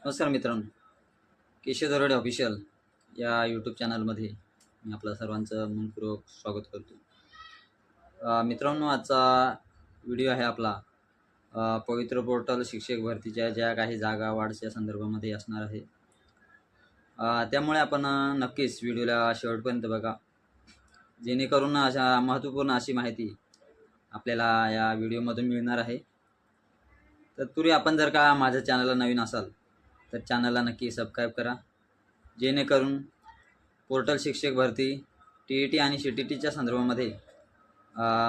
नमस्कार मित्रांनो, केशव दरोडे ऑफिशियल या यूट्यूब चॅनलमध्ये मी आपलं सर्वांचं मनपूर्वक स्वागत करतो. मित्रांनो, आजचा व्हिडिओ आहे आपला पवित्र पोर्टल शिक्षक भरतीच्या ज्या काही जागा वाढच्या संदर्भामध्ये असणार आहे. त्यामुळे आपण नक्कीच व्हिडिओला शेवटपर्यंत बघा, जेणेकरून अशा महत्त्वपूर्ण अशी माहिती आपल्याला या व्हिडिओमधून मिळणार आहे. तत्पूर्वी आपण जर का माझ्या चॅनलला नवीन असाल तर चॅनलला नक्की सबस्क्राईब करा, जेणेकरून पोर्टल शिक्षक भरती TET आणि CTTच्या संदर्भामध्ये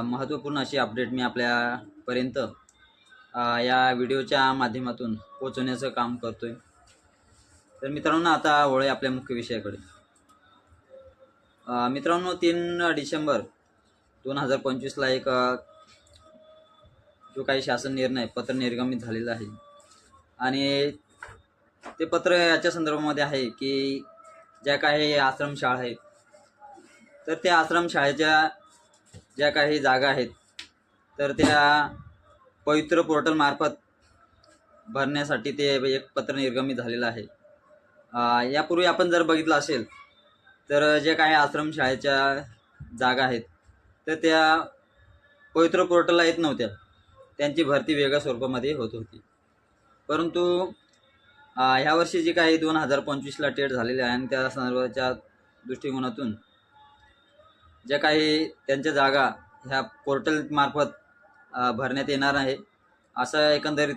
महत्त्वपूर्ण अशी अपडेट मी आपल्यापर्यंत या व्हिडिओच्या माध्यमातून पोहोचवण्याचं काम करतो आहे. तर मित्रांनो, आता वळूया आपल्या मुख्य विषयाकडे. मित्रांनो, 3 डिसेंबर 2025ला एक जो काही शासन निर्णय पत्र निर्गमित झालेला आहे आणि ते पत्र याच्या संदर्भामध्ये आहे की ज्या काही आश्रमशाळा आहेत तर त्या आश्रमशाळेच्या ज्या काही जागा आहेत तर त्या पवित्र पोर्टलमार्फत भरण्यासाठी ते एक पत्र निर्गमित झालेलं आहे. यापूर्वी आपण जर बघितलं असेल तर जे काही आश्रमशाळेच्या जागा आहेत तर त्या पवित्र पोर्टलला येत नव्हत्या, त्यांची भरती वेगळ्या स्वरूपामध्ये होत होती. परंतु ह्यावर्षी जी काही 2025ला टेट झालेले आहे आणि त्या संदर्भाच्या दृष्टिकोनातून ज्या काही त्यांच्या जागा ह्या पोर्टलमार्फत भरण्यात येणार आहे असं एकंदरीत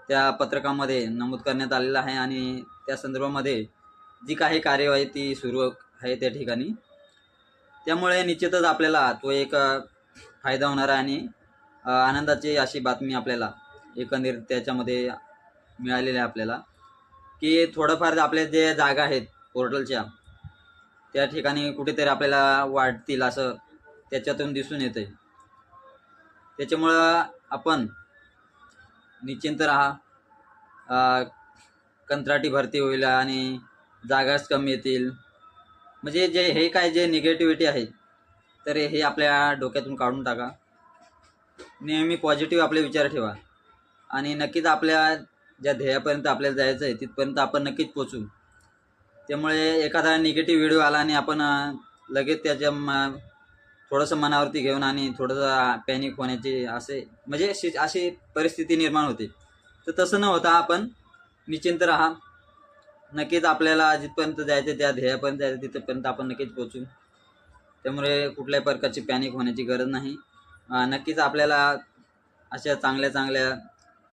त्या पत्रकामध्ये नमूद करण्यात आलेलं आहे आणि त्या संदर्भामध्ये जी काही कार्यवाही ती सुरू आहे त्या ठिकाणी. त्यामुळे निश्चितच आपल्याला तो एक फायदा होणार आहे आणि आनंदाची अशी बातमी आपल्याला एकंदरीत त्याच्यामध्ये मिळालेली आहे आपल्याला, की थोडंफार आपल्या जे जागा आहेत पोर्टलच्या त्या ठिकाणी कुठेतरी आपल्याला वाढतील असं त्याच्यातून दिसून येतं आहे. त्याच्यामुळं आपण निश्चिंत राहा, कंत्राटी भरती होईल आणि जागाच कमी येतील. म्हणजे जे निगेटिव्हिटी आहे तर हे आपल्या डोक्यातून काढून टाका. नेहमी पॉझिटिव्ह आपले विचार ठेवा आणि नक्कीच आपल्या ज्या ध्येयापर्यंत आपल्याला जायचं आहे तिथपर्यंत आपण नक्कीच पोचू. त्यामुळे एखादा निगेटिव्ह व्हिडिओ आला आणि आपण लगेच त्याच्या थोडंसं मनावरती घेऊन आणि थोडंसं पॅनिक होण्याची अशी परिस्थिती निर्माण होते. तर तसं न होता आपण निश्चिंत राहा. नक्कीच आपल्याला जिथपर्यंत जायचं त्या ध्येयापर्यंत जायचं तिथपर्यंत आपण नक्कीच पोचू. त्यामुळे कुठल्याही प्रकारची पॅनिक होण्याची गरज नाही. नक्कीच आपल्याला अशा चांगल्या